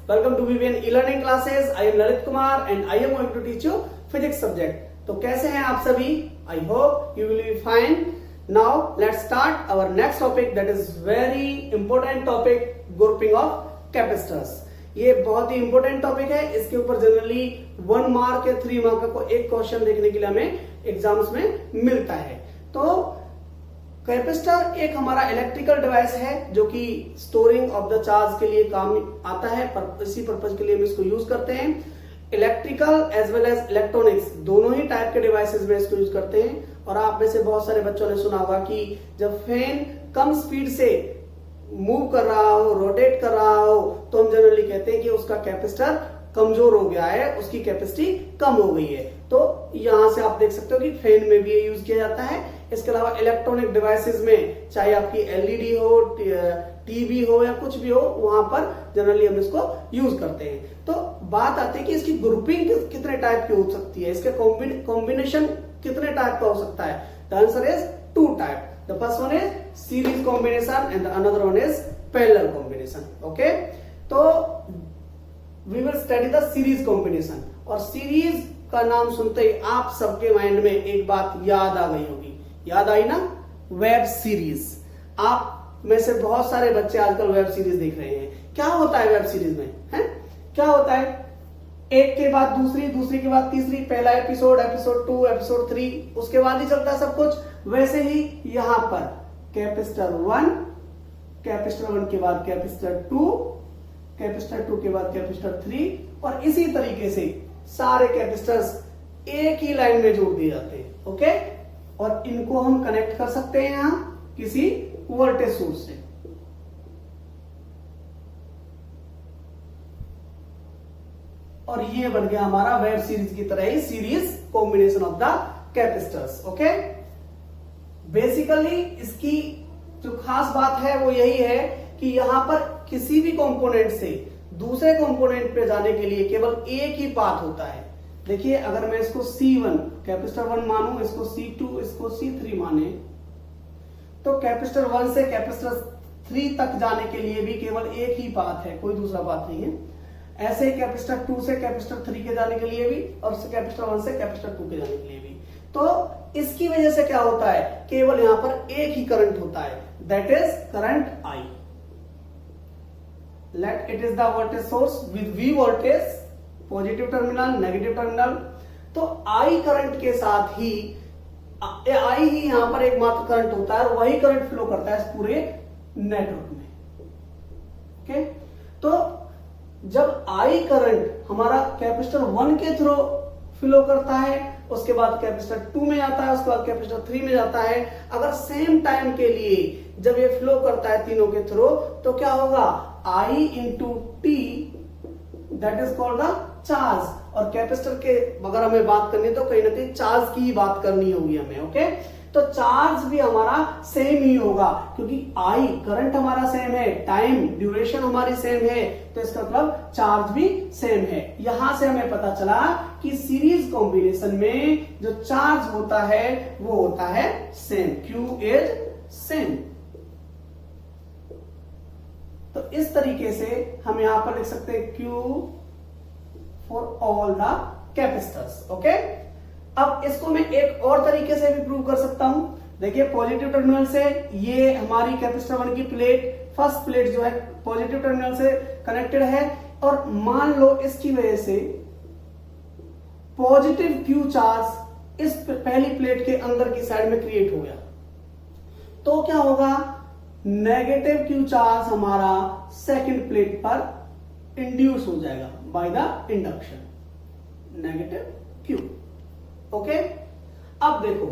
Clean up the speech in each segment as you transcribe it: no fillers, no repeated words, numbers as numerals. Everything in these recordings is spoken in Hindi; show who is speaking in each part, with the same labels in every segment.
Speaker 1: Welcome to VVN e-learning classes. I am Lalit Kumar and I am going to teach you physics subject. तो कैसे हैं आप सभी? I hope you will be fine. Now let's start our next topic, that is very important topic, grouping of capacitors. ये बहुत ही इंपॉर्टेंट टॉपिक है. इसके ऊपर जनरली 1 मार्क या 3 मार्क को एक क्वेश्चन देखने के लिए हमें एग्जाम्स में मिलता है. तो कैपेसिटर एक हमारा इलेक्ट्रिकल डिवाइस है जो कि स्टोरिंग ऑफ द चार्ज के लिए काम आता है. इसी पर्पज के लिए हम इसको यूज करते हैं. Electrical as well as electronics दोनों ही टाइप के डिवाइसेस में इसको यूज करते हैं. और आप में से बहुत सारे बच्चों ने सुना होगा कि जब फैन कम स्पीड से मूव कर रहा हो, रोटेट कर रहा हो, तो हम जनरली कहते हैं कि उसका कैपेसिटर कमजोर हो गया है, उसकी कैपेसिटी कम हो गई है. तो यहां से आप देख सकते हो कि फैन में भी ये यूज किया जाता है. इसके अलावा इलेक्ट्रॉनिक डिवाइसेस में चाहे आपकी एलईडी हो, टीवी हो या कुछ भी हो, वहां पर जनरली हम इसको यूज करते हैं. तो बात आती है कि इसकी ग्रुपिंग कितने टाइप की हो सकती है, इसके कॉम्बिनेशन कितने टाइप का हो सकता है. The answer is 2 type. The first one is series combination and the another one is parallel combination. Okay, तो we will study the series combination. और सीरीज का नाम सुनते ही आप सबके माइंड में एक बात याद आ गई होगी. याद आई ना? Web series. आप में से बहुत सारे बच्चे आजकल वेब सीरीज देख रहे हैं. क्या होता है वेब सीरीज में? है क्या होता है? एक के बाद दूसरी, दूसरी के बाद तीसरी, पहला एपिसोड, एपिसोड 2, एपिसोड 3, उसके बाद ही चलता है सब कुछ. वैसे ही यहां पर कैपेसिटर 1, कैपेसिटर 1 के बाद कैपेसिटर 2, कैपेसिटर 2 के बाद कैपेसिटर 3, और इसी तरीके से सारे कैपेसिटर्स एक ही लाइन में जोड़ दिए जाते हैं. ओके, और इनको हम कनेक्ट कर सकते हैं यहां किसी वोल्टेज सोर्स से. और ये बन गया हमारा वेब सीरीज की तरह ही series combination of the capacitors. Okay, basically इसकी जो खास बात है वो यही है कि यहां पर किसी भी कंपोनेंट से दूसरे कंपोनेंट पे जाने के लिए केवल एक ही पाथ होता है. देखिए, अगर मैं इसको C1 कैपेसिटर 1 मानूं, इसको C2, इसको C3 माने, तो कैपेसिटर 1 से कैपेसिटर 3 तक जाने के लिए भी केवल एक ही पाथ है, कोई दूसरा पाथ नहीं है. ऐसे ही कैपेसिटर 2 से कैपेसिटर 3 के जाने के लिए भी, और कैपेसिटर 1 से कैपेसिटर 2 के जाने के लिए भी. तो इसकी वजह से क्या होता है, केवल यहां पर एक ही करंट होता है, that is current I. Let it is the voltage source with V voltage, positive terminal, negative terminal. तो I करंट के साथ ही I ही यहां पर एकमात्र करंट होता है, और वही करंट फ्लो करता है इस पूरे नेटवर्क में. ओके, तो जब I करंट हमारा कैपेसिटर 1 के थ्रू फ्लो करता है, उसके बाद कैपेसिटर 2 में जाता है, उसके बाद कैपेसिटर 3 में जाता है, अगर सेम टाइम के लिए जब ये फ्लो करता है तीनों के थ्रू, तो क्या होगा, I into T, that is called the charge. और कैपेसिटर के अगर हमें बात करनी है तो कहीं ना कहीं चार्ज की ही बात करनी होगी हमें. ओके, तो चार्ज भी हमारा सेम ही होगा, क्योंकि I करंट हमारा सेम है, टाइम ड्यूरेशन हमारी सेम है, तो इसका मतलब चार्ज भी सेम है. यहां से हमें पता चला कि सीरीज कॉम्बिनेशन में जो चार्ज होता है वो होता है सेम, Q इज सेम. तो इस तरीके से हम यहां पर लिख सकते हैं Q for all the capacitors. Okay, अब इसको मैं एक और तरीके से भी प्रूव कर सकता हूं. देखिए, पॉजिटिव टर्मिनल से ये हमारी कैपेसिटर 1 की प्लेट, फर्स्ट प्लेट जो है पॉजिटिव टर्मिनल से कनेक्टेड है, और मान लो इसकी वजह से पॉजिटिव Q चार्ज इस पहली प्लेट के अंदर की साइड में क्रिएट हो गया, तो क्या होगा, नेगेटिव Q चार्ज हमारा सेकंड प्लेट पर इंड्यूस हो जाएगा by the induction, negative Q. Okay, अब देखो,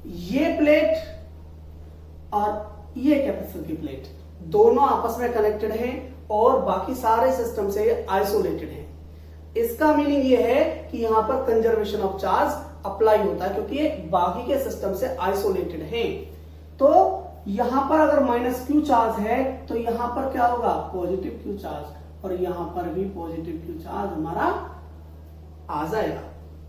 Speaker 1: ये प्लेट और ये कैपेसिटर की प्लेट दोनों आपस में कनेक्टेड हैं और बाकी सारे सिस्टम से आइसोलेटेड हैं. इसका मीनिंग ये है कि यहां पर कंजर्वेशन ऑफ चार्ज अप्लाई होता है, क्योंकि ये बाकी के सिस्टम से आइसोलेटेड हैं. तो यहां पर अगर माइनस Q चार्ज है, तो यहां पर क्या होगा, पॉजिटिव Q चार्ज, और यहां पर भी पॉजिटिव Q चार्ज हमारा आ जाएगा.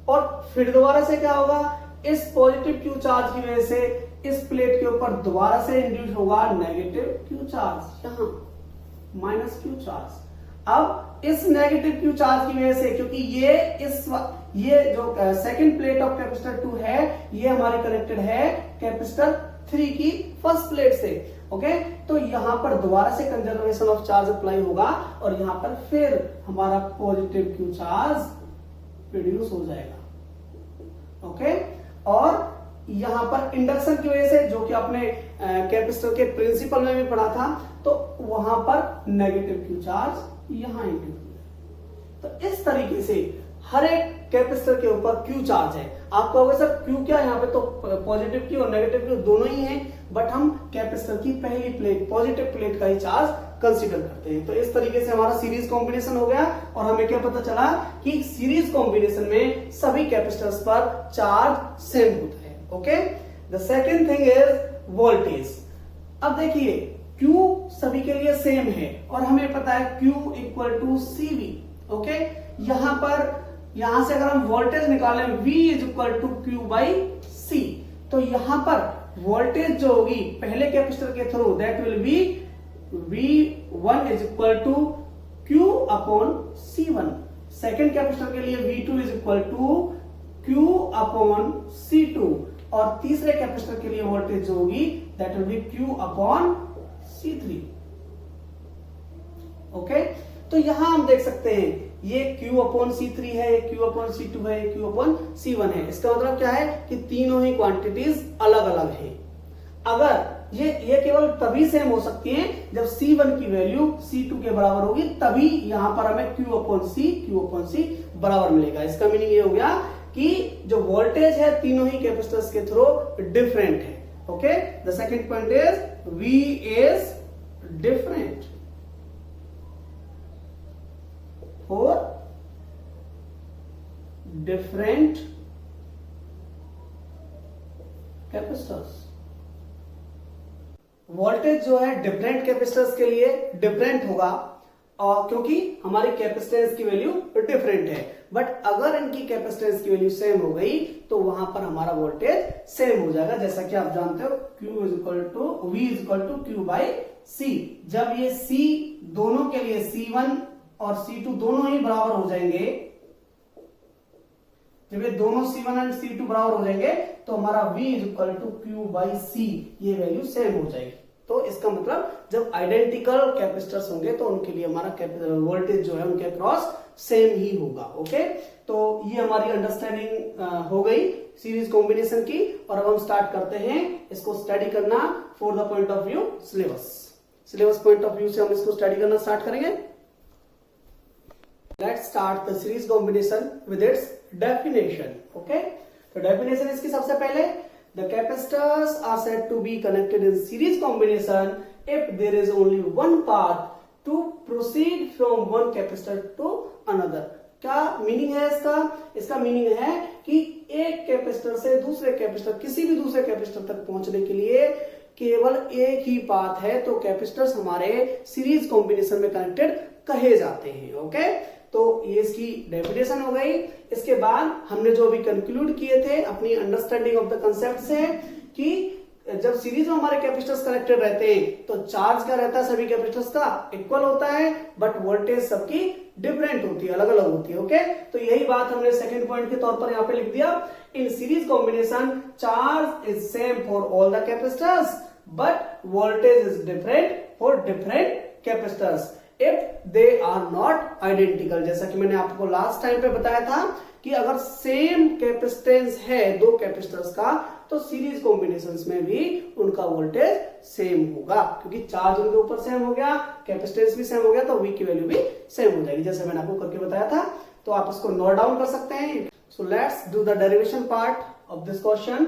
Speaker 1: और फिर दोबारा से क्या होगा, इस पॉजिटिव Q चार्ज की वजह से इस प्लेट के ऊपर दोबारा से इंड्यूस होगा नेगेटिव Q चार्ज, यहां माइनस Q चार्ज. अब इस नेगेटिव क्यू चार्ज की वजह से, क्योंकि ये जो सेकंड प्लेट ऑफ कैपेसिटर 2 है, ये हमारे कनेक्टेड है कैपेसिटर 3 की फर्स्ट प्लेट से। ओके, तो यहां पर दोबारा से कंजर्वेशन ऑफ चार्ज अप्लाई होगा और यहां पर फिर हमारा पॉजिटिव क्यू चार्ज प्रोड्यूस हो जाएगा। ओके, और यहां पर इंडक्शन की वजह से, जो कि आपने कैपेसिटर के प्रिंसिपल में भी पढ़ा था, तो वहां पर नेगेटिव क्यू चार्ज यहां इंड्यूस हो जाएगा। तो इस तरीके से हर एक कैपेसिटर के ऊपर क्यू चार्ज है। आप कहोगे सर क्यू क्या, यहाँ पे तो पॉजिटिव क्यू और नेगेटिव क्यू दोनों ही हैं, बट हम कैपेसिटर की पहली प्लेट, पॉजिटिव प्लेट का ही चार्ज कंसीडर करते हैं। तो इस तरीके से हमारा सीरीज कॉम्बिनेशन हो गया और हमें क्या पता चला कि सीरीज कॉम्बिनेशन में सभी कैपेसिटर्स पर चार्ज सेम होता है। Okay, the second thing is voltage. अब देखिए Q सभी के लिए सेम है और हमें पता है Q equal to CV। Okay, यहां से अगर हम वोल्टेज निकालें V is equal to Q by C, तो यहां पर वोल्टेज जो होगी पहले कैपेसिटर के through, that will be V1 is equal to Q upon C1। Second capacitor के लिए V2 is equal to Q upon C2 और तीसरे कैपेसिटर के लिए वोल्टेज जो होगी that will be Q upon C3। Okay, तो यहां हम देख सकते हैं ये Q अपॉन C3 है, ये Q अपॉन C2 है, ये Q अपॉन C1 है। इसका मतलब क्या है कि तीनों ही क्वांटिटीज अलग अलग हैं। अगर ये केवल तभी सेम हो सकती है जब C1 की वैल्यू C2 के बराबर होगी, तभी यहां पर हमें Q अपॉन C बराबर मिलेगा। इसका मीनिंग ये हो गया कि जो वोल्टेज है तीनों ही कैपेसिटर्स के थ्रू डिफरेंट है। Okay, the second point is V is different for different capacitors. Voltage जो है डिफरेंट कैपेसिटर्स के लिए डिफरेंट होगा और क्योंकि हमारी कैपेसिटेंस की वैल्यू डिफरेंट है, बट अगर इनकी कैपेसिटेंस की वैल्यू सेम हो गई तो वहां पर हमारा वोल्टेज सेम हो जाएगा। जैसा कि आप जानते हो Q is equal to V is equal to Q by C। जब ये C दोनों के लिए C1 और C2 दोनों ही बराबर हो जाएंगे, जब ये दोनों C1 एंड C2 बराबर हो जाएंगे तो हमारा V is equal to Q by C ये वैल्यू सेम हो जाएगी। तो इसका मतलब जब आइडेंटिकल कैपेसिटर्स होंगे तो उनके लिए हमारा वोल्टेज जो है उनके अक्रॉस सेम ही होगा। ओके, तो ये हमारी अंडरस्टैंडिंग हो गई सीरीज कॉम्बिनेशन की। और अब हम स्टार्ट करते हैं इसको स्टडी करना for the point of view syllabus point of view से हम इसको स्टडी करना स्टार्ट करेंगे। Let's start the series combination with its definition. Okay, तो definition इसकी सबसे पहले, the capacitors are said to be connected in series combination if there is only one path to proceed from one capacitor to another. क्या मीनिंग है इसका? इसका मीनिंग है कि एक कैपेसिटर से दूसरे कैपेसिटर, किसी भी दूसरे कैपेसिटर तक पहुंचने के लिए केवल एक ही पाथ है, तो कैपेसिटर्स हमारे सीरीज कॉम्बिनेशन में कनेक्टेड कहे जाते हैं। ओके, तो ये इसकी डेफिनेशन हो गई। इसके बाद हमने जो भी कंक्लूड किए थे अपनी अंडरस्टैंडिंग ऑफ द कंसेप्ट से, कि जब सीरीज में हमारे कैपेसिटर्स कनेक्टेड रहते हैं तो चार्ज क्या रहता है सभी कैपेसिटर्स का इक्वल होता है, बट वोल्टेज सबकी डिफरेंट होती है, अलग अलग होती है। ओके, तो यही बात हमने सेकंड पॉइंट के तौर पर यहाँ पे लिख दिया। In series combination charge is same for all the capacitors but voltage is different for different capacitors if they are not identical. जैसा कि मैंने आपको लास्ट टाइम पे बताया था कि अगर सेम कैपेसिटेंस है दो कैपेसिटर्स का तो सीरीज कॉम्बिनेशंस में भी उनका वोल्टेज सेम होगा, क्योंकि चार्ज उनके ऊपर सेम हो गया, कैपेसिटेंस भी सेम हो गया, तो V की वैल्यू भी सेम हो जाएगी, जैसे मैंने आपको करके बताया था। तो आप इसको नोट डाउन कर सकते हैं। So let's do the derivation part of this question.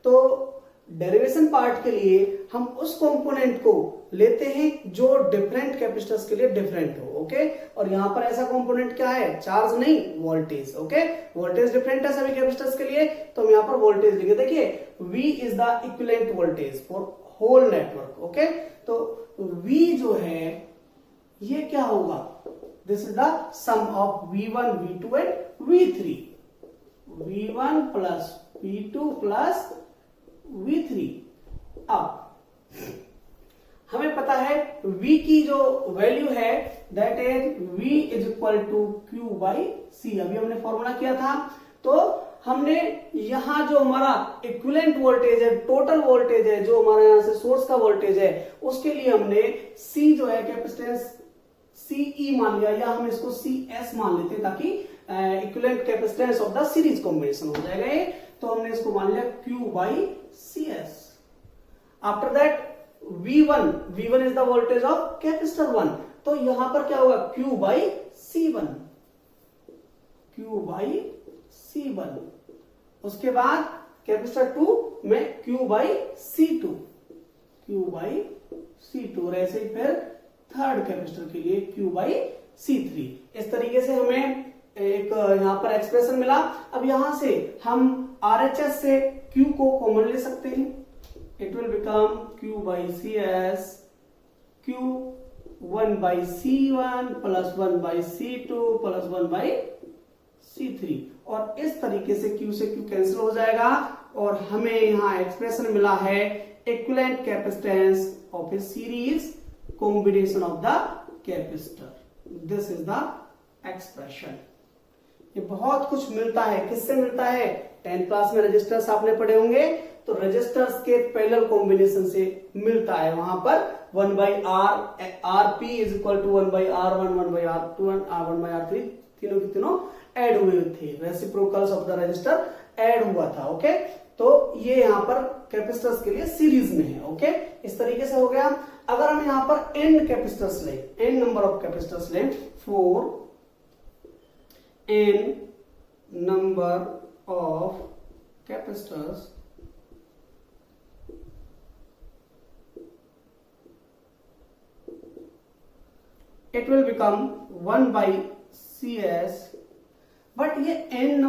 Speaker 1: तो डेरिवेशन पार्ट के लिए हम उस कंपोनेंट को लेते हैं जो डिफरेंट कैपेसिटर्स के लिए डिफरेंट हो। ओके, और यहां पर ऐसा कंपोनेंट क्या है? चार्ज नहीं, वोल्टेज। ओके, वोल्टेज डिफरेंट है सभी कैपेसिटर्स के लिए, तो हम यहां पर वोल्टेज लिखे। देखिए V is the equivalent voltage for whole network. Okay, तो V जो है ये क्या होगा? This is the sum of V1, V2 and V3। V1 plus V2 plus V3। अब हमें पता है V की जो वैल्यू है that is V is equal to Q by C। अभी हमने फॉर्मूला किया था, तो हमने यहां जो हमारा इक्विवेलेंट वोल्टेज है, टोटल वोल्टेज है, जो हमारा यहां से सोर्स का वोल्टेज है, उसके लिए हमने C जो है कैपेसिटेंस CE मान लिया, या हम इसको CS मान लेते ताकि equivalent capacitance of the series combination हो जाएगा ये। तो हमने इसको मान लिया Q by CS। After that V1 is the voltage of capacitor 1, तो यहां पर क्या होगा Q by C1, Q by C1। उसके बाद कैपेसिटर 2 में Q by C2, Q by C2, और ऐसे ही फिर थर्ड कैपेसिटर के लिए Q बाई C3। इस तरीके से हमें एक यहां पर एक्सप्रेशन मिला। अब यहां से हम RHS से Q को कॉमन ले सकते हैं, it will become Q by CS, Q 1 by C1 plus 1 by C2 plus 1 by C3, और इस तरीके से Q से Q कैंसिल हो जाएगा, और हमें यहां एक्सप्रेशन मिला है equivalent capacitance of A series combination of the capacitor. This is the expression. ये बहुत कुछ मिलता है, किससे मिलता है? 10th क्लास में रजिस्टर्स आपने पढ़े होंगे, तो रजिस्टर्स के पैरेलल कॉम्बिनेशन से मिलता है। वहां पर 1 by RP is equal to 1 by R1, 1 by R2, 1 by R3, तीनों के तीनों ऐड हुए थे, reciprocals of the register add हुआ था। ओके, तो ये यहां पर कैपेसिटर्स के लिए सीरीज में है। ओके, इस तरीके से हो गया। अगर हम यहां पर n कैपेसिटर्स लें, n नंबर ऑफ कैपेसिटर्स लें, 4 n number of capacitors, it will become 1 by CS, but ये n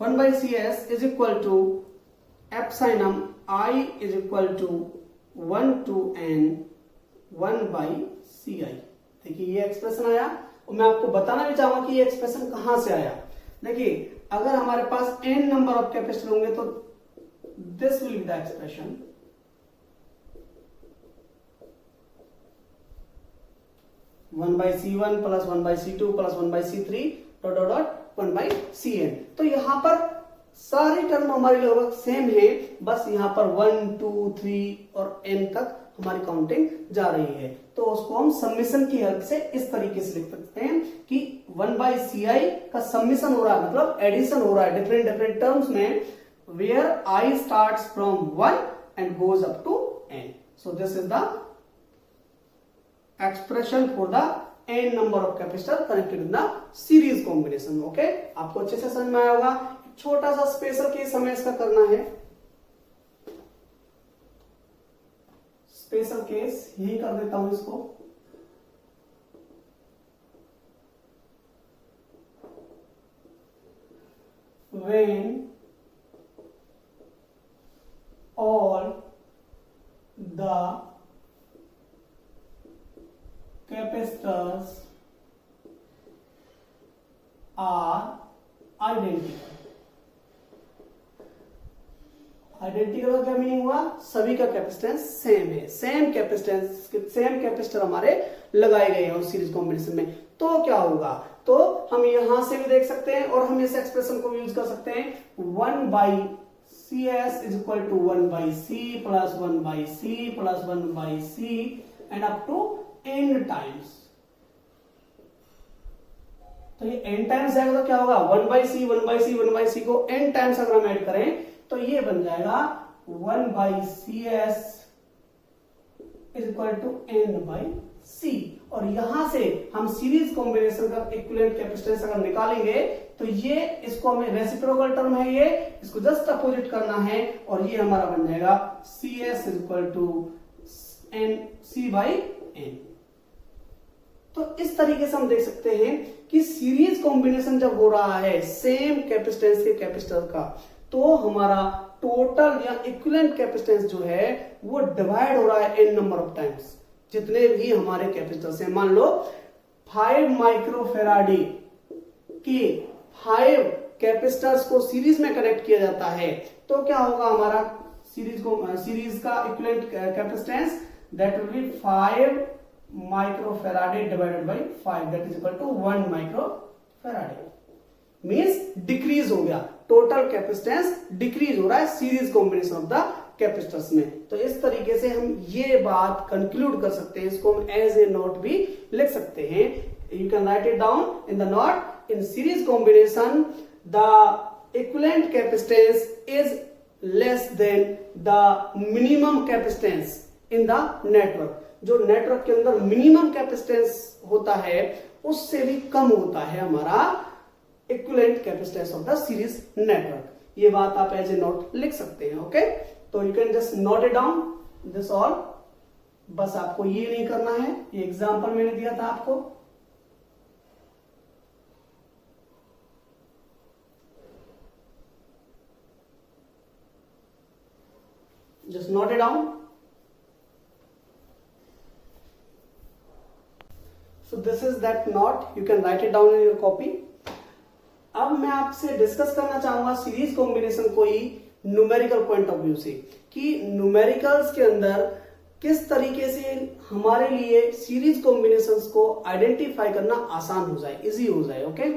Speaker 1: 1 by CS is equal to epsilon I is equal to 1 to n 1 by CI। देखिए ये एक्सप्रेशन आया, और मैं आपको बताना भी चाहूंगा कि ये एक्सप्रेशन कहां से आया। देखिए अगर हमारे पास n नंबर ऑफ कैपेसिटर होंगे तो this will be the expression, one by C1 plus 1 by C2 plus 1 by C3 dot dot dot 1 by Cn। तो यहां पर सारी टर्म हमारी लगभग सेम है, बस यहां पर 1 2 3 और n तक हमारी काउंटिंग जा रही है। तो उसको हम समिशन की हेल्प से इस तरीके से लिख सकते हैं कि 1 बाई CI का समिशन हो रहा है, मतलब एडिशन हो रहा है डिफरेंट टर्म्स में, where I starts from 1 and goes up to n। So this is the expression for the n number of capacitor connected in the series combination। Okay, आपको अच्छे से समझ में आया होगा। छोटा सा स्पेशल केस हमें इसका करना है, स्पेशल केस यही कर देता हूं इसको। when all the capacitors are identical। Identical का क्या मीनिंग हुआ? सभी का कैपेसिटेंस सेम है, सेम कैपेसिटर हमारे लगाए गए हैं उस सीरीज कॉम्बिनेशन में। तो क्या होगा? तो हम यहां से भी देख सकते हैं, और हम इस एक्सप्रेशन को यूज कर सकते हैं, 1 by CS is equal to 1 by C plus 1 by C plus 1 by C and up to n times. तो ये n टाइम्स आएगा तो क्या होगा? 1 by C 1 by C 1 by C को n टाइम्स अगर हम ऐड करें तो ये बन जाएगा 1 by CS is equal to n by C। और यहां से हम सीरीज कॉम्बिनेशन का इक्विवेलेंट कैपेसिटेंस अगर निकालेंगे तो ये, इसको हमें रेसिप्रोकल टर्म है ये, इसको जस्ट अपोजिट करना है, और ये हमारा बन जाएगा CS is equal to n C by n। तो इस तरीके से हम देख सकते हैं कि सीरीज कॉम्बिनेशन जब हो रहा है सेम कैपेसिटेंस के कैपेसिटर का, तो हमारा टोटल या इक्विवेलेंट कैपेसिटेंस जो है वो डिवाइड हो रहा है n नंबर ऑफ टाइम्स। जितने भी हमारे कैपेसिटर्स हैं, मान लो 5 माइक्रोफेराडे के 5 कैपेसिटर्स को सीरीज में कनेक्ट किया जाता है, तो क्या होगा हमारा सीरीज का equivalent capacitance? That will be 5 microfarad divided by 5 that is equal to 1 microfarad. Means decrease हो गया, टोटल कैपेसिटेंस डिक्रीज हो रहा है series combination of the capacitors में। तो इस तरीके से हम ये बात कंक्लूड कर सकते हैं, इसको हम एज ए नोट भी लिख सकते हैं। You can write it down in the note, in series combination the equivalent capacitance is less than the minimum capacitance in the network. जो नेटवर्क के अंदर मिनिमम कैपेसिटेंस होता है उससे भी कम होता है हमारा equivalent capacitance of the series network. ये बात आप एज ए नोट लिख सकते हैं। ओके, तो you can just note it down this all. बस आपको ये नहीं करना है, ये एग्जांपल मैंने दिया था आपको। Just note it down. So this is that note, you can write it down in your copy. अब मैं आपसे डिस्कस करना चाहूंगा सीरीज कॉम्बिनेशन को ही न्यूमेरिकल पॉइंट ऑफ व्यू से, कि न्यूमेरिकल्स के अंदर किस तरीके से हमारे लिए सीरीज कॉम्बिनेशंस को आइडेंटिफाई करना आसान हो जाए, इजी हो जाए। ओके,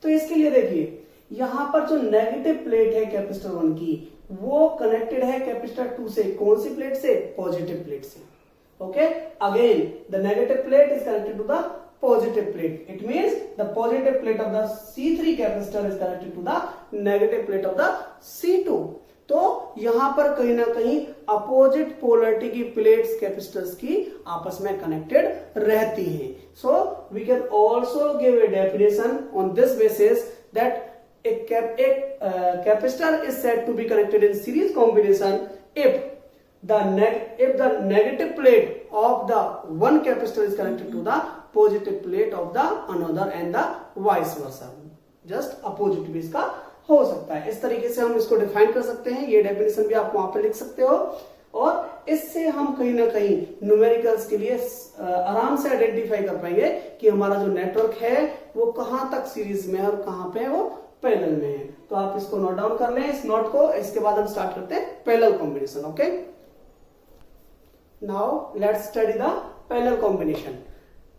Speaker 1: तो इसके लिए देखिए यहां पर जो नेगेटिव प्लेट है कैपेसिटर 1 की, वो कनेक्टेड है कैपेसिटर 2 से। कौन सी प्लेट से? पॉजिटिव प्लेट से। Okay, again the negative plate is connected to the positive plate. It means the positive plate of the C3 capacitor is connected to the negative plate of the C2. तो यहां पर कहीं ना कहीं अपोजिट पोलरिटी की प्लेट्स कैपेसिटर्स की आपस में कनेक्टेड रहती हैं। So we can also give a definition on this basis that एक capacitor is said to be connected in series combination if the negative plate of the one capacitor is connected to the positive plate of the another and the vice versa. Just opposite भी इसका हो सकता है। इस तरीके से हम इसको डिफाइन कर सकते हैं। ये डेफिनेशन भी आप वहां पे लिख सकते हो, और इससे हम कहीं ना कहीं न्यूमेरिकल्स के लिए आराम से आइडेंटिफाई कर पाएंगे कि हमारा जो नेटवर्क है वो कहां तक सीरीज में है और कहां पे वो पैरेलल में है। तो आप इसको नोट डाउन कर लें, इस नोट को। इसके बाद हम स्टार्ट करते हैं parallel combination. Okay, now let's study the parallel combination.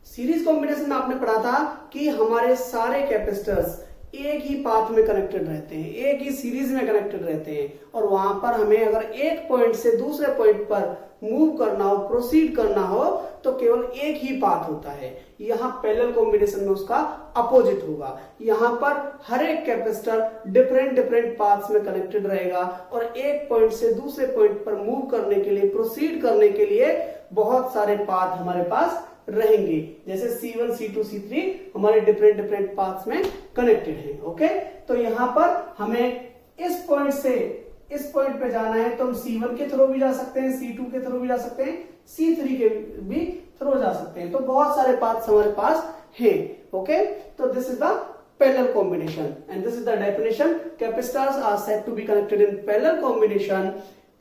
Speaker 1: Series combination में आपने पढ़ा था कि हमारे सारे कैपेसिटर्स एक ही पाथ में कनेक्टेड रहते हैं, एक ही सीरीज में कनेक्टेड रहते हैं, और वहां पर हमें अगर एक पॉइंट से दूसरे पॉइंट पर मूव करना हो, प्रोसीड करना हो, तो केवल एक ही पाथ होता है। यहाँ पैरेलल कॉम्बिनेशन में उसका अपोजिट होगा। यहाँ पर हर एक कैपेसिटर डिफरेंट पाथ्स में कनेक्टेड रहेगा, और एक पॉइंट से दूसरे पॉइंट पर मूव करने के लिए, प्रोसीड करने के लिए बहुत सारे पाथ हमारे पास रहेंगे। जैसे C1, C2, C3 हमारे डिफरेंट पाथ्स में कनेक्टेड हैं। ओके, तो यहाँ पर हमें इस पॉइंट से इस पॉइंट पे जाना है तो हम C1 के थ्रू भी जा सकते हैं, C2 के थ्रू भी जा सकते हैं, C3 के भी थ्रू जा सकते हैं। तो बहुत सारे पाथ्स हमारे पास हैं। ओके, तो this is the parallel combination and this is the definition. Capacitors are said to be connected in parallel combination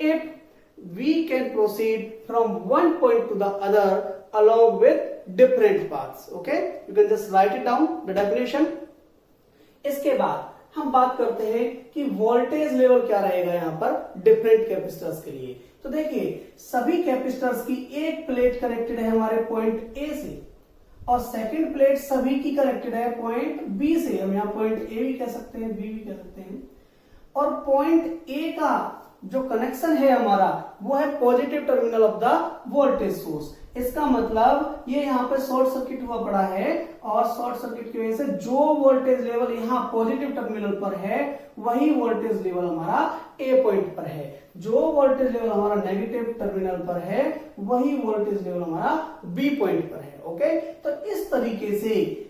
Speaker 1: if we can proceed from one point to the other along with different paths. Okay, you can just write it down the definition. इसके बाद हम बात करते हैं कि वोल्टेज लेवल क्या रहेगा यहाँ पर डिफरेंट कैपेसिटर्स के लिए। तो देखिए सभी कैपेसिटर्स की एक प्लेट कनेक्टेड है हमारे पॉइंट ए से, और सेकंड प्लेट सभी की कनेक्टेड है पॉइंट बी से। हम यहाँ पॉइंट ए भी कह सकते हैं, बी भी कह सकते हैं। और पॉइंट ए का जो कनेक्शन है हमारा वो है positive terminal of the voltage source. इसका मतलब ये यहाँ पे शॉर्ट सर्किट हुआ पड़ा है, और शॉर्ट सर्किट की वजह से जो वोल्टेज लेवल यहाँ पॉजिटिव टर्मिनल पर है वही वोल्टेज लेवल हमारा ए पॉइंट पर है। जो वोल्टेज लेवल हमारा नेगेटिव टर्मिनल पर है वही वोल्टेज लेवल हमारा बी पॉइंट पर है। ओके, तो इस तरीके से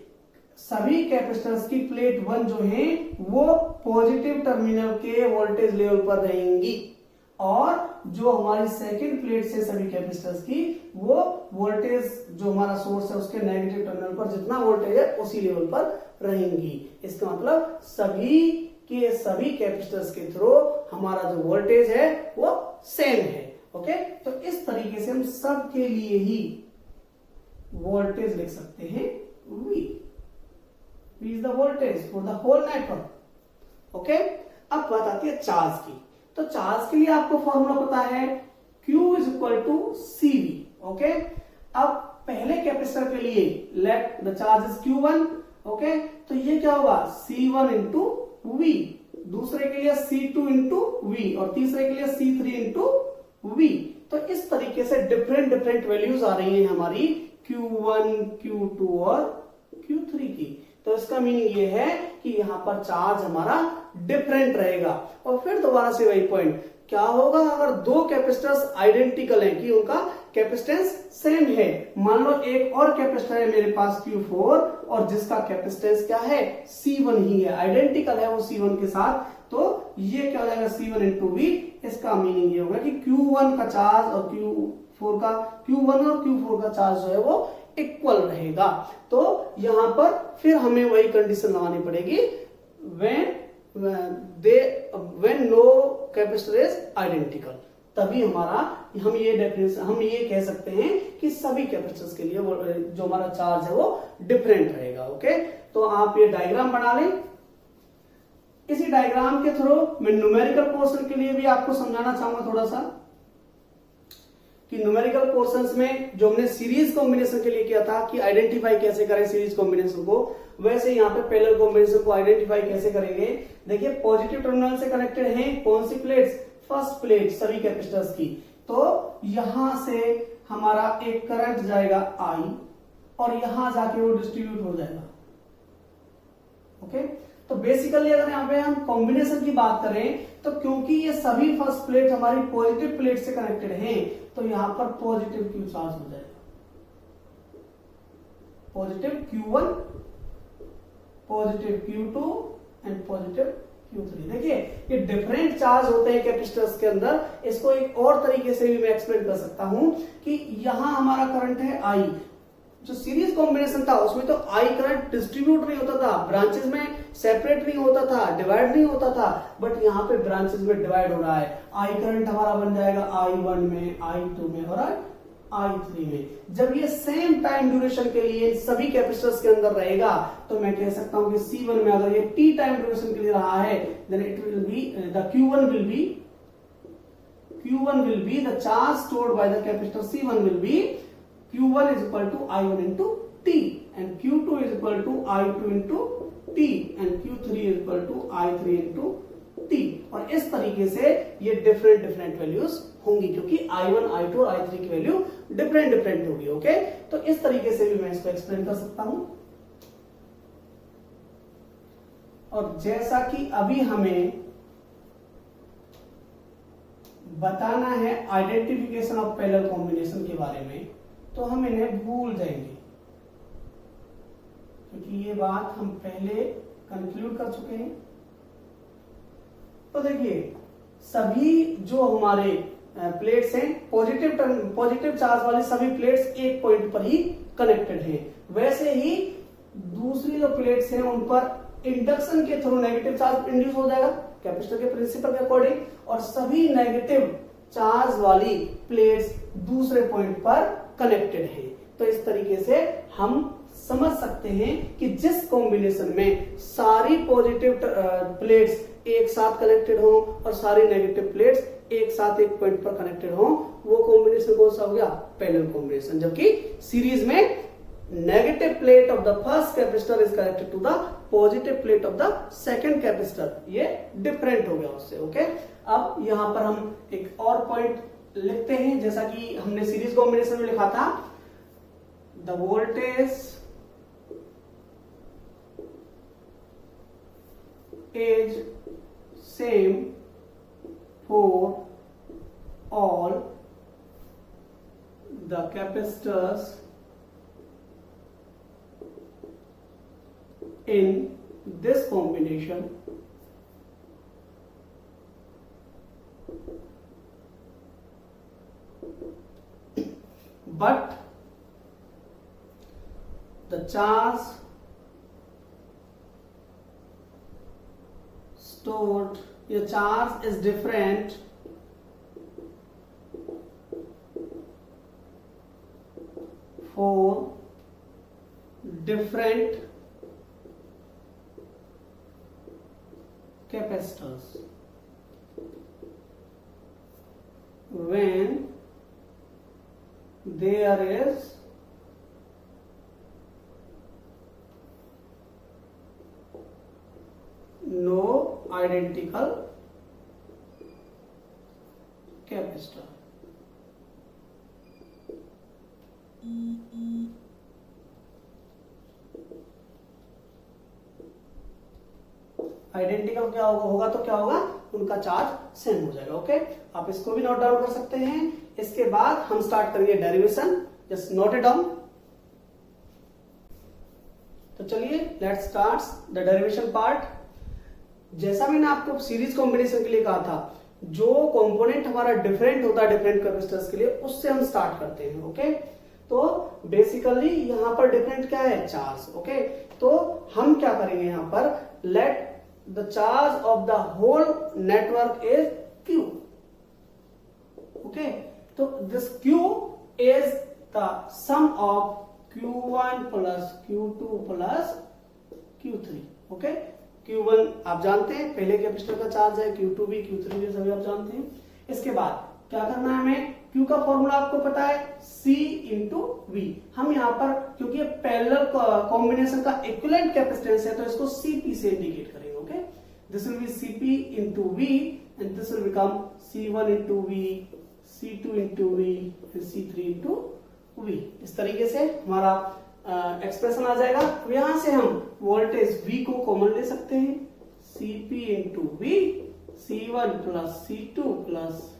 Speaker 1: सभी कैपेसिटर्स की प्लेट 1 जो है वो पॉजिटिव टर्मिनल के वोल्टेज लेवल पर रहेंगी, और जो हमारी सेकंड प्लेट से सभी कैपेसिटर्स की वो वोल्टेज जो हमारा सोर्स है उसके नेगेटिव टर्मिनल पर जितना वोल्टेज है उसी लेवल पर रहेंगी। इसका मतलब सभी के सभी कैपेसिटर्स के थ्रू हमारा जो वोल्टेज है वो सेम है। ओके, तो इस तरीके से हम सब के लिए ही वोल्टेज लिख सकते हैं V is the voltage for the whole network. Okay, अब बात आती है चार्ज की। तो चार्ज के लिए आपको फॉर्मूला पता है Q is equal to CV. Okay, अब पहले कैपेसिटर के लिए late the charge is Q1, okay, तो ये क्या होगा C1 इंटू V, दूसरे के लिए C2 इंटू V और तीसरे के लिए C3 इंटू V। तो इस तरीके से डिफरेंट डिफरेंट वैल्यूज आ रही हैं हमारी Q1, Q2 और Q3 की। तो इसका मीनिंग ये है कि यहां पर चार्ज हमारा डिफरेंट रहेगा। और फिर दोबारा से वही पॉइंट, क्या होगा अगर दो कैपेसिटर्स आइडेंटिकल हैं कि उनका कैपेसिटेंस सेम है। मान लो एक और कैपेसिटर है मेरे पास Q4 और जिसका कैपेसिटेंस क्या है C1 ही है, आइडेंटिकल है वो C1 के साथ, तो ये क्या हो जाएगा C1 इंटू V। इसका मीनिंग ये होगा कि Q1 का चार्ज और Q1 और Q4 का चार्ज जो है वो इक्वल रहेगा। तो यहां पर फिर हमें वही कंडीशन लगानी पड़ेगी, when no capacitor is identical, तभी हमारा हम ये कह सकते हैं कि सभी कैपेसिटर्स के लिए वो जो हमारा चार्ज है वो डिफरेंट रहेगा। ओके, तो आप ये डायग्राम बना लें। इसी डायग्राम के थ्रू मैं न्यूमेरिकल पोर्शन के लिए भी आपको समझाना चाहूंगा थोड़ा सा, कि न्यूमेरिकल पोर्शंस में जो हमने सीरीज कॉम्बिनेशन के लिए किया था कि आइडेंटिफाई कैसे करें सीरीज कॉम्बिनेशन को, वैसे यहाँ पे पैरेलल कॉम्बिनेशन को आइडेंटिफाई कैसे करेंगे। देखिए पॉजिटिव टर्मिनल से कनेक्टेड हैं कौन सी प्लेट्स, फर्स्ट प्लेट सभी कैपेसिटर्स की। तो यहां से हमारा एक करंट जाएगा I और यहां जाके वो डिस्ट्रीब्यूट हो जाएगा। ओके, तो बेसिकली अगर यहाँ पे हम कॉम्बिनेशन की बात करें तो क्योंकि ये सभी फर्स्ट प्लेट हमारी पॉजिटिव प्लेट से कनेक्टेड हैं, तो यहां पर पॉजिटिव Q चार्ज हो जाएगा, positive Q1, positive Q2 and positive Q3। देखिए ये डिफरेंट चार्ज होते हैं कैपेसिटर्स के अंदर। इसको एक और तरीके से भी मैं एक्सप्लेन कर सकता हूं कि यहां हमारा करंट है I, जो सीरीज कॉम्बिनेशन था उसमें तो I करंट डिस्ट्रीब्यूट नहीं होता था, ब्रांचेस में सेपरेट नहीं होता था, डिवाइड नहीं होता था, बट यहाँ पे ब्रांचेस में डिवाइड हो रहा है। I करंट हमारा बन जाएगा I1 में, I2 में और I3 में। जब ये सेम टाइम ड्यूरेशन के लिए सभी कैपेसिटर्स के अंदर रहेगा तो मैं कह सकता हूं कि C1 में अगर ये T टाइम ड्यूरेशन के लिए रहा है, then it will be the Q1 will be the charge stored by the capacitor C1 will be Q1 is equal to I1 into T and Q2 is equal to I2 into T and Q3 is equal to I3 into T। और इस तरीके से ये डिफरेंट वैल्यूज होंगी क्योंकि I1, I2 और I3 की वैल्यू डिफरेंट होगी। ओके, तो इस तरीके से भी मैं इसको एक्सप्लेन कर सकता हूं। और जैसा कि अभी हमें बताना है आइडेंटिफिकेशन ऑफ पैरेलल कॉम्बिनेशन के बारे में, तो हम इन्हें भूल जाएंगे क्योंकि ये बात हम पहले कंक्लूड कर चुके हैं। तो देखिए सभी जो हमारे प्लेट्स हैं पॉजिटिव चार्ज वाली सभी प्लेट्स एक पॉइंट पर ही कनेक्टेड हैं। वैसे ही दूसरी जो प्लेट्स हैं उन पर इंडक्शन के थ्रू नेगेटिव चार्ज इंड्यूस हो जाएगा कैपेसिटर के प्रिंसिपल के अकॉर्डिंग, और सभी नेगेटिव चार्ज वाली प्लेट्स दूसरे पॉइंट पर कनेक्टेड हैं। तो इस तरीके से हम समझ सकते हैं कि जिस कॉम्बिनेशन में सारी पॉजिटिव प्लेट्स एक साथ कनेक्टेड हो और सारी नेगेटिव प्लेट्स एक साथ एक पॉइंट पर कनेक्टेड हो, वो कॉम्बिनेशन कौन सा हो गया, पैरेलल कॉम्बिनेशन। जबकि सीरीज में negative plate of the first capacitor is connected to the positive plate of the second capacitor, ये डिफरेंट हो गया उससे। ओके, अब यहां पर हम एक और पॉइंट लिखते हैं जैसा कि हमने सीरीज कॉम्बिनेशन में लिखा था, the voltage is same for all the capacitors in this combination, but the charge stored, your charge is different for different capacitors when there is no identical capacitor. Identical क्या होगा तो क्या होगा, उनका चार्ज सेम हो जाएगा। ओके, आप इसको भी नोट डाउन कर सकते हैं। इसके बाद हम स्टार्ट करेंगे derivation, just note it down. तो चलिए let's start the derivation part. जैसा मैंने आपको सीरीज कॉम्बिनेशन के लिए कहा था, जो कंपोनेंट हमारा डिफरेंट होता है डिफरेंट कैपेसिटर्स के लिए, उससे हम स्टार्ट करते हैं। ओके, तो बेसिकली यहां पर डिफरेंट क्या है, चार्ज। ओके, तो हम क्या करेंगे यहां पर, let the charge of the whole network is Q। Okay, तो this Q is the sum of Q1 plus Q2 plus Q3। Okay, Q1 आप जानते हैं पहले कैपेसिटर का चार्ज है, Q2 भी, Q3 भी सभी आप जानते हैं। इसके बाद क्या करना है हमें, Q का फॉर्मूला आपको पता है, C इंटू V। हम यहाँ पर क्योंकि पैरेलल कॉम्बिनेशन का इक्विवेलेंट कैपेसिटेंस है तो इसको CP से इंडिकेट करेंगे। Okay, this will be CP into V and this will become C1 into V, C2 into V and C3 into V। इस तरीके से हमारा एक्सप्रेशन आ जाएगा। अब यहां से हम वोल्टेज V को कॉमन ले सकते हैं, CP into V, C1 plus C2 plus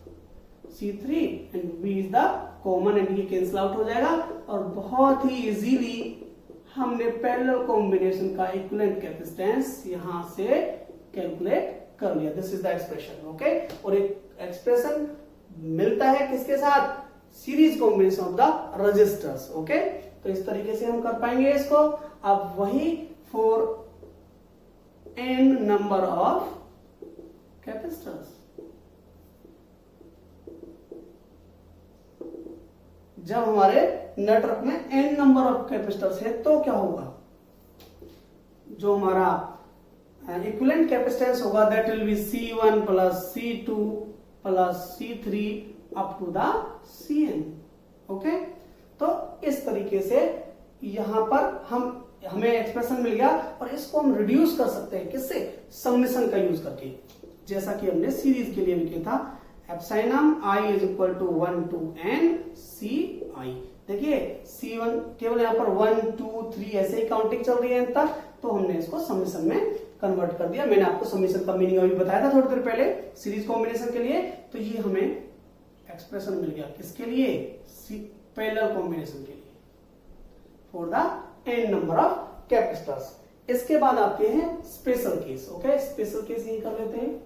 Speaker 1: C3 and V is the common and ये कैंसिल आउट हो जाएगा। और बहुत ही इजीली हमने पैरेलल कॉम्बिनेशन का इक्विवेलेंट कैपेसिटेंस यहां से कैलकुलेट कर लिया। This is the expression. Okay, और एक एक्सप्रेशन मिलता है किसके साथ, series combination of the resistors. Okay, तो इस तरीके से हम कर पाएंगे इसको। अब वही for n number of capacitors, जब हमारे नेटवर्क में n नंबर ऑफ कैपेसिटर्स है तो क्या होगा, जो हमारा इक्विवेलेंट कैपेसिटेंस होगा that will be C1 plus C2 plus C3 up to the Cn। Okay, तो इस तरीके से यहां पर हमें एक्सप्रेशन मिल गया और इसको हम रिड्यूस कर सकते हैं किससे, समेशन का यूज करके, जैसा कि हमने सीरीज के लिए भी किया था। Epsilon I is equal to 1 to n Ci। देखिए C1 केवल यहाँ पर 1 2 3 ऐसे ही काउंटिंग चल रही है तक, तो हमने इसको समेशन में कन्वर्ट कर दिया। मैंने आपको समेशन का मीनिंग अभी बताया था थोड़ी देर पहले सीरीज कॉम्बिनेशन के लिए। तो ये हमें एक्सप्रेशन मिल गया किसके लिए, पैरेलल कॉम्बिनेशन के लिए, for the n number of capacitors. इसके बाद आते हैं special case. Okay, special case यही कर लेते हैं।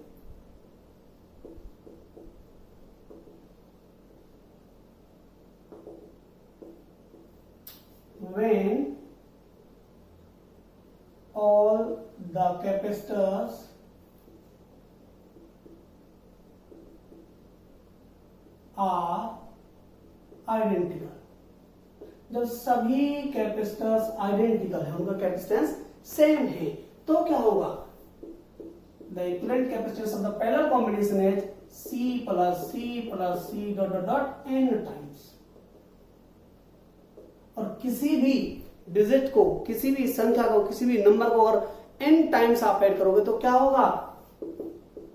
Speaker 1: When all the capacitors are identical, जब सभी कैपेसिटर्स आइडेंटिकल है, उनका कैपेसिटेंस सेम है, तो क्या होगा, the equivalent capacitance of the parallel combination is C plus C dot dot dot n times. और किसी भी डिजिट को, किसी भी संख्या को, किसी भी नंबर को अगर n टाइम्स आप ऐड करोगे तो क्या होगा,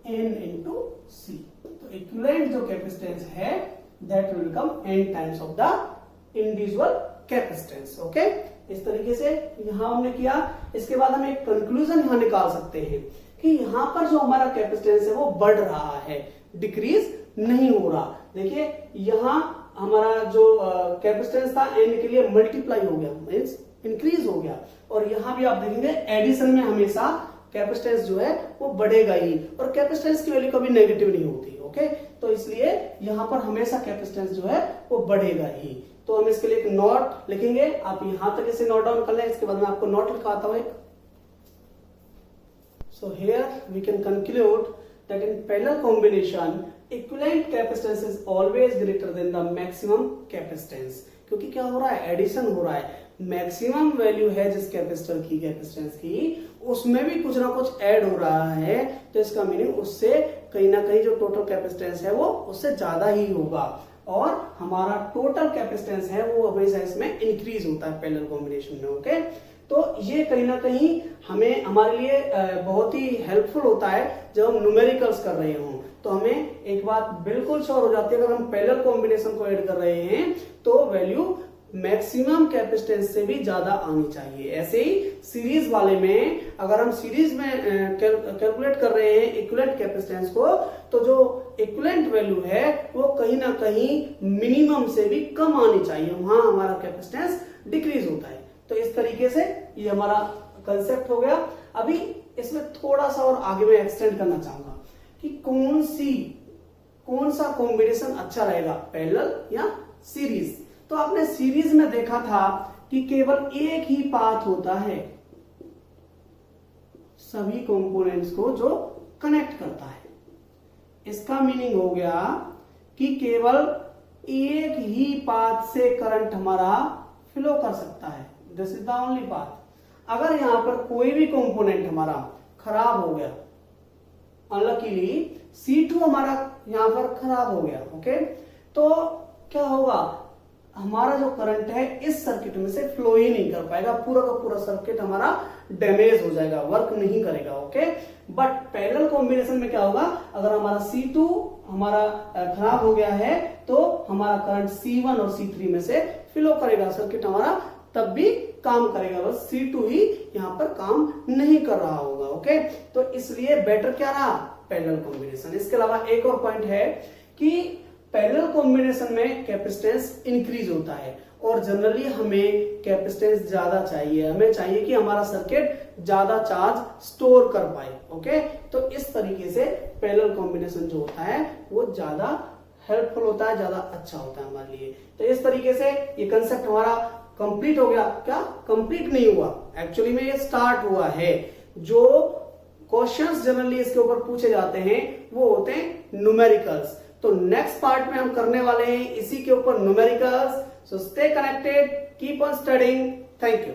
Speaker 1: n इंटू C। तो इक्विवेलेंट जो कैपेसिटेंस है that will become n times of the individual capacitance. Okay, इस तरीके से यहां हमने किया। इसके बाद हम एक कंक्लूजन यहां निकाल सकते हैं कि यहां पर जो हमारा कैपेसिटेंस है वो बढ़ रहा है, डिक्रीज नहीं हो रहा। देखिए यहां हमारा जो कैपेसिटेंस था n के लिए मल्टीप्लाई हो गया, मींस इंक्रीज हो गया। और यहां भी आप देखेंगे एडिशन में हमेशा कैपेसिटेंस जो है वो बढ़ेगा ही, और कैपेसिटेंस की वैल्यू कभी नेगेटिव नहीं होती। ओके, तो इसलिए यहां पर हमेशा कैपेसिटेंस जो है वो बढ़ेगा ही। तो हम इसके लिए एक नोट लिखेंगे, आप यहां तक इसे नोट डाउन कर लें। इसके बाद मैं आपको नोट लिखाता हूं एक। So here we can conclude that in parallel combination equivalent capacitance is always greater than the maximum capacitance। क्योंकि क्या हो रहा है, एडिशन हो रहा है, मैक्सिमम वैल्यू है जिस कैपेसिटर की, कैपेसिटेंस की, उसमें भी कुछ ना कुछ ऐड हो रहा है, तो इसका मीनिंग उससे कहीं ना कहीं जो टोटल कैपेसिटेंस है वो उससे ज्यादा ही होगा, और हमारा टोटल कैपेसिटेंस है वो हमेशा इसमें इंक्रीज होता है पैरेलल कॉम्बिनेशन में। ओके, तो ये कहीं ना कहीं हमें हमारे लिए बहुत ही हेल्पफुल होता है जब हम न्यूमेरिकल्स कर रहे हों। तो हमें एक बात बिल्कुल श्योर हो जाती है, अगर हम पैरेलल कॉम्बिनेशन को ऐड कर रहे हैं तो वैल्यू मैक्सिमम कैपेसिटेंस से भी ज्यादा आनी चाहिए। ऐसे ही सीरीज वाले में अगर हम सीरीज में कैलकुलेट कर रहे हैं इक्विवेलेंट कैपेसिटेंस को, तो जो इक्विवेलेंट वैल्यू है वो कहीं ना कहीं मिनिमम से भी कम आनी चाहिए, वहां हमारा कैपेसिटेंस डिक्रीज होता है। तो इस तरीके से ये हमारा कंसेप्ट हो गया। अभी इसमें थोड़ा सा और आगे मैं एक्सटेंड करना चाहूंगा कि कौन सा कॉम्बिनेशन अच्छा रहेगा, पैरेलल या सीरीज। तो आपने सीरीज में देखा था कि केवल एक ही पाथ होता है सभी कंपोनेंट्स को जो कनेक्ट करता है। इसका मीनिंग हो गया कि केवल एक ही पाथ से करंट हमारा फ्लो कर सकता है, this is the only path. अगर यहां पर कोई भी कंपोनेंट हमारा खराब हो गया, अनलकीली C2 हमारा यहां पर खराब हो गया, ओके, तो क्या होगा, हमारा जो करंट है इस सर्किट में से फ्लो ही नहीं कर पाएगा, पूरा का पूरा सर्किट हमारा डैमेज हो जाएगा, वर्क नहीं करेगा, ओके। बट पैरेलल कॉम्बिनेशन में क्या होगा, अगर हमारा C2 हमारा खराब हो गया है तो हमारा करंट C1 और C3 में से फ्लो करेगा, सर्किट हमारा तब भी काम करेगा, बस C2 ही यहां पर काम नहीं कर रहा होगा, ओके। तो इसलिए बेटर क्या रहा, पैरेलल कॉम्बिनेशन। इसके अलावा एक और पॉइंट है कि पैरेलल कॉम्बिनेशन में कैपेसिटेंस इंक्रीज होता है और जनरली हमें कैपेसिटेंस ज्यादा चाहिए, हमें चाहिए कि हमारा सर्किट ज्यादा चार्ज स्टोर कर पाए, ओके। तो इस तरीके से पैरेलल कॉम्बिनेशन जो होता है वो ज्यादा हेल्पफुल होता है, ज्यादा अच्छा होता है हमारे लिए। तो इस तरीके से ये कंसेप्ट हमारा कंप्लीट हो गया। क्या कंप्लीट नहीं हुआ, एक्चुअली में ये स्टार्ट हुआ है। जो क्वेश्चंस जनरली इसके ऊपर पूछे जाते हैं वो होते हैं न्यूमेरिकल्स। तो नेक्स्ट पार्ट में हम करने वाले हैं इसी के ऊपर numericals. So stay connected, keep on studying, thank you.